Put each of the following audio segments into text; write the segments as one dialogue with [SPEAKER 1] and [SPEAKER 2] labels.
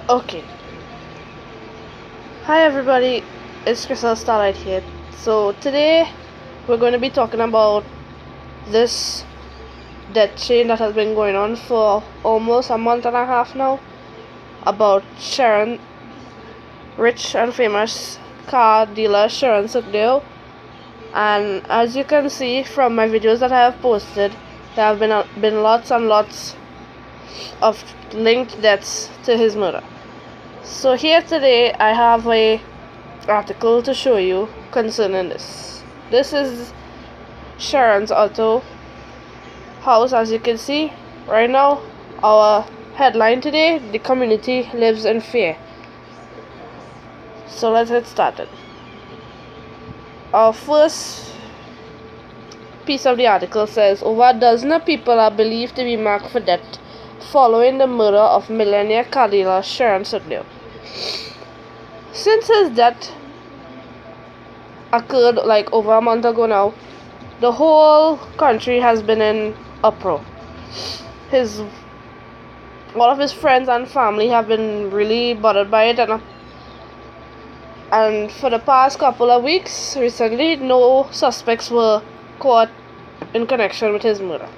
[SPEAKER 1] Okay. Hi everybody, it's Crystal Starlight here. So today we're going to be talking about this death chain that has been going on for almost a month and a half now about Sharon, rich and famous car dealer Sharon Sukdeo. And as you can see from my videos that I have posted, there have been lots and lots of linked deaths to his murder. So here today I have a article to show you concerning this. This is Sharon's auto house, as you can see right now. Our headline today: the community lives in fear. So let's get started. Our first piece of the article says over a dozen of people are believed to be marked for death following the murder of millionaire car dealer Sharon Sukdeo. Since his death occurred like over a month ago now, the whole country has been in uproar. All of his friends and family have been really bothered by it, and for the past couple of weeks recently, no suspects were caught in connection with his murder.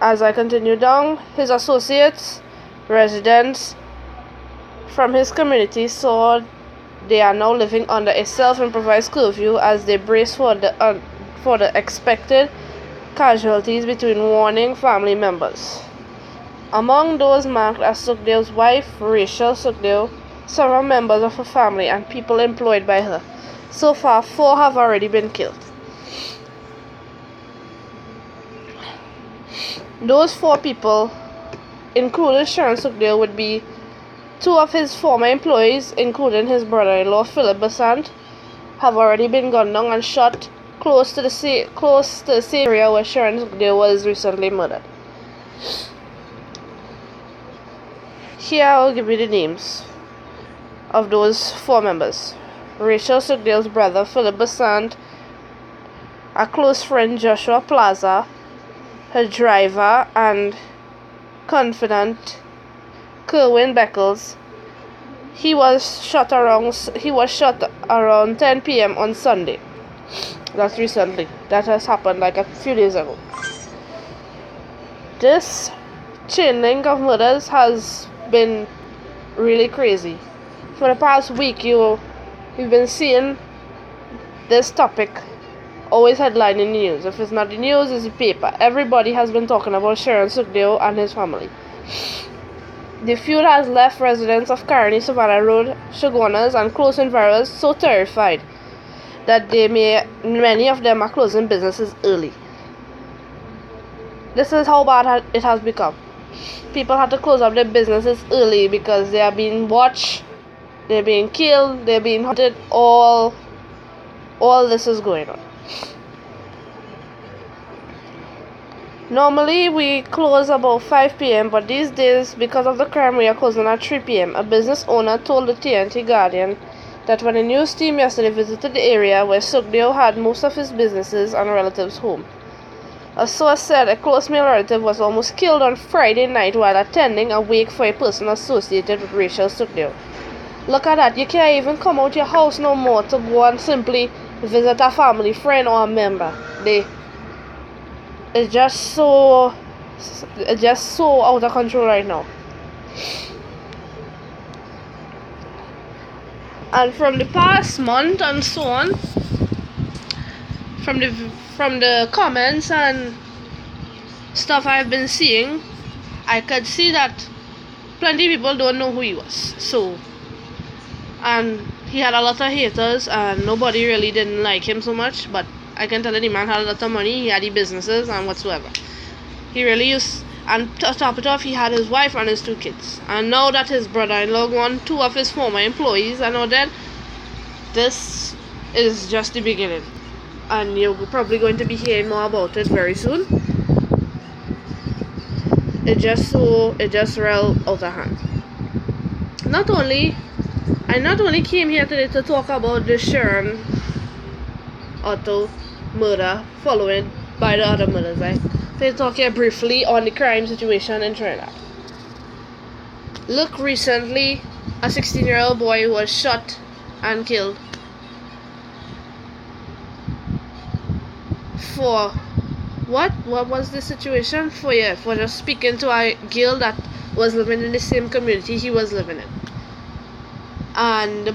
[SPEAKER 1] As I continue down, his associates, residents from his community saw they are now living under a self-improvised curfew as they brace for the expected casualties between warning family members. Among those marked as Sukdeo's wife, Rachel Sukdeo, several members of her family, and people employed by her. So far, 4 have already been killed. Those 4 people, including Sharon Sukdeo, would be 2 of his former employees, including his brother-in-law Philip Besant, have already been gunned down and shot close to the same area where Sharon Sukdeo was recently murdered. Here I'll give you the names of those 4 members. Rachel Sukdeo's brother Philip Besant, a close friend Joshua Plaza, her driver and confidant Kerwin Beckles. He was shot around 10 p.m. on Sunday. That's recently. That has happened like a few days ago. This chain link of murders has been really crazy. For the past week, you've been seeing this topic always headline in the news. If it's not the news, it's the paper. Everybody has been talking about Sharon Sukdeo and his family. The feud has left residents of Caroni, Savannah Road, Shogunas, and close environs so terrified that many of them are closing businesses early. This is how bad it has become. People had to close up their businesses early because they are being watched, they're being killed, they're being hunted. All this is going on. Normally we close about 5 p.m. but these days, because of the crime, we are closing at 3 p.m. A business owner told the TNT Guardian that when a news team yesterday visited the area where Sukdeo had most of his businesses and relatives home, a source said a close male relative was almost killed on Friday night while attending a wake for a person associated with Rachel Sukdeo. Look at that, you can't even come out your house no more to go and simply visit a family friend or a member. It's just so out of control right now. And from the past month and so on, from the comments and stuff I've been seeing, I could see that plenty of people don't know who he was. And he had a lot of haters and nobody really didn't like him so much, but I can tell that the man had a lot of money, he had the businesses and whatsoever. He really used, and to top it off, he had his wife and his 2 kids. And now that his brother-in-law won 2 of his former employees and all that, this is just the beginning. And you're probably going to be hearing more about it very soon. It just real out of hand. I not only came here today to talk about the Sharon auto murder followed by the other murders. I will talk here briefly on the crime situation in Trinidad. Look, recently, a 16-year-old boy was shot and killed for what? What was the situation? For just speaking to a girl that was living in the same community he was living in. And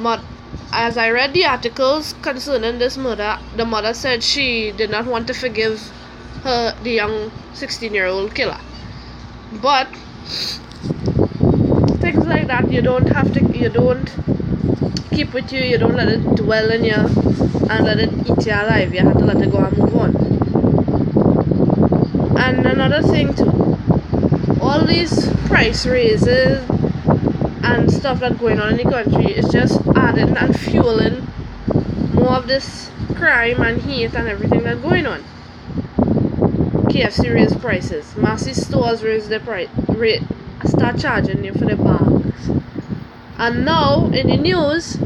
[SPEAKER 1] as I read the articles concerning this murder, the mother said she did not want to forgive the young 16-year-old killer. But things like that, you don't keep with you, you don't let it dwell in you and let it eat you alive. You have to let it go and move on. And another thing too, all these price raises and stuff that's going on in the country is just adding and fueling more of this crime and hate and everything that's going on. KFC raised prices, massive stores raised their price, start charging you for the bags. And now in the news,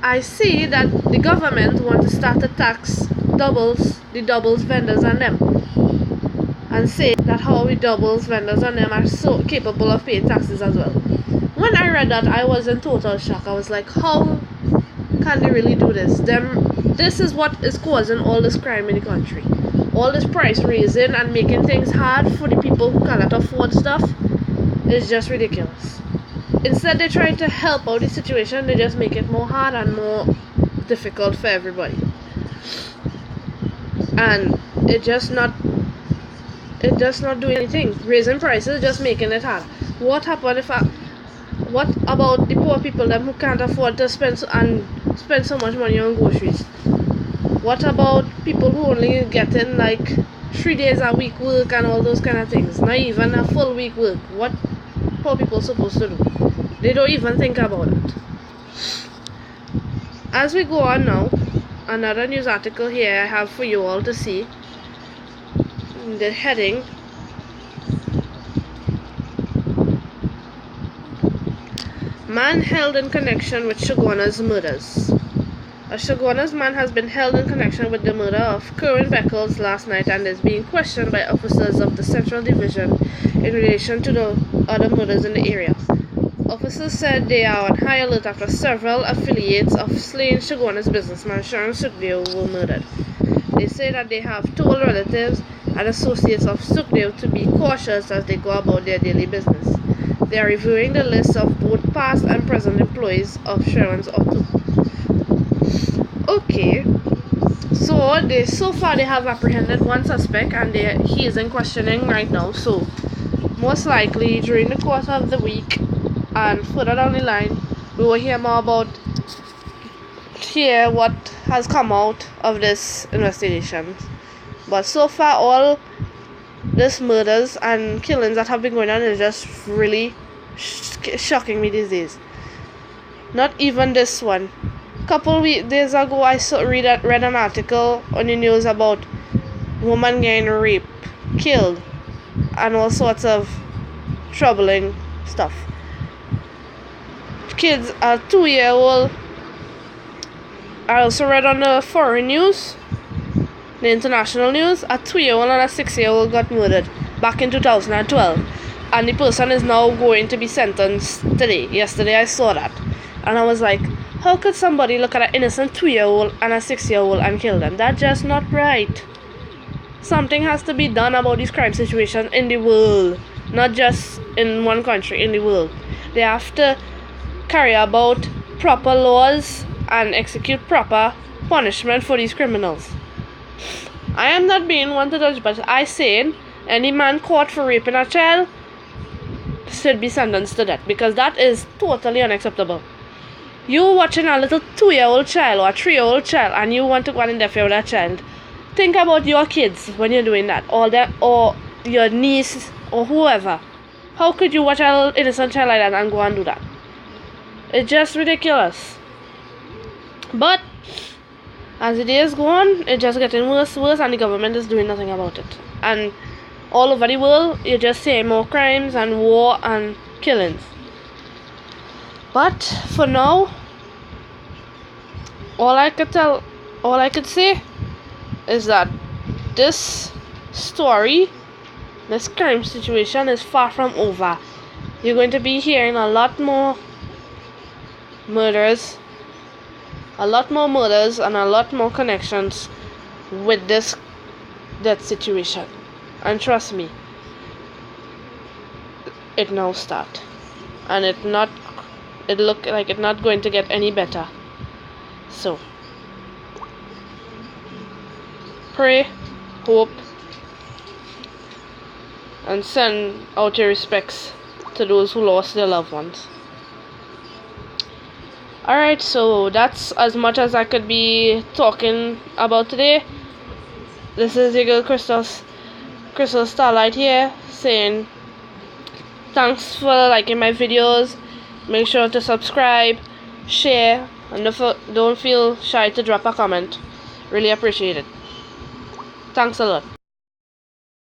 [SPEAKER 1] I see that the government want to start to tax the doubles vendors on them, and say that how the doubles vendors on them are so capable of paying taxes as well. When I read that, I was in total shock. I was like, how can they really do this? This is what is causing all this crime in the country. All this price raising and making things hard for the people who cannot afford stuff is just ridiculous. Instead, they're trying to help out the situation, they just make it more hard and more difficult for everybody. And it does not do anything. Raising prices, just making it hard. What what about the poor people them who can't afford to spend so much money on groceries? What about people who only getting like 3 days a week work and all those kind of things? Not even a full week work. What poor people supposed to do? They don't even think about it. As we go on now, another news article here I have for you all to see. The heading: Man held in connection with Shoguna's murders. A Shoguna's man has been held in connection with the murder of Kerwin Beckles last night and is being questioned by officers of the Central Division in relation to the other murders in the area. Officers said they are on high alert after several affiliates of slain Shoguna's businessman Sharon Sukhdeo were murdered. They say that they have told relatives and associates of Sukhdeo to be cautious as they go about their daily business. They are reviewing the list of both past and present employees of Sharon's Auto. Okay, so far they have apprehended one suspect and he is in questioning right now. So most likely during the course of the week and further down the line, we will hear more about what has come out of this investigation. But so far, all these murders and killings that have been going on is just really shocking me these days. Not even this one. Couple days ago, I read an article on the news about woman getting raped, killed, and all sorts of troubling stuff. Kids, a 2-year-old. I also read on the foreign news, the international news, a 2-year-old and a 6-year-old got murdered back in 2012, and the person is now going to be sentenced today. Yesterday I saw that, and I was like, how could somebody look at an innocent 2-year-old and a 6-year-old and kill them? That's just not right. Something has to be done about this crime situation in the world, not just in one country, in the world. They have to carry about proper laws and execute proper punishment for these criminals. I am not being one to judge, but I say any man caught for raping a child should be sentenced to death, because that is totally unacceptable. You watching a little 2-year-old child or a 3-year-old child and you want to go and interfere with that child. Think about your kids when you're doing that, or your niece or whoever. How could you watch an innocent child like that and go and do that? It's just ridiculous. But as the days go on, it's just getting worse, and the government is doing nothing about it. And all over the world, you're just seeing more crimes and war and killings. But for now, all I could say is that this story, this crime situation is far from over. you're going to be hearing a lot more murders, and a lot more connections with this death situation. And trust me, it now start, and it look like it's not going to get any better. So pray, hope, and send out your respects to those who lost their loved ones. Alright, so that's as much as I could be talking about today. This is your girl Crystal Starlight here, saying thanks for liking my videos. Make sure to subscribe, share, and don't feel shy to drop a comment. Really appreciate it. Thanks a lot.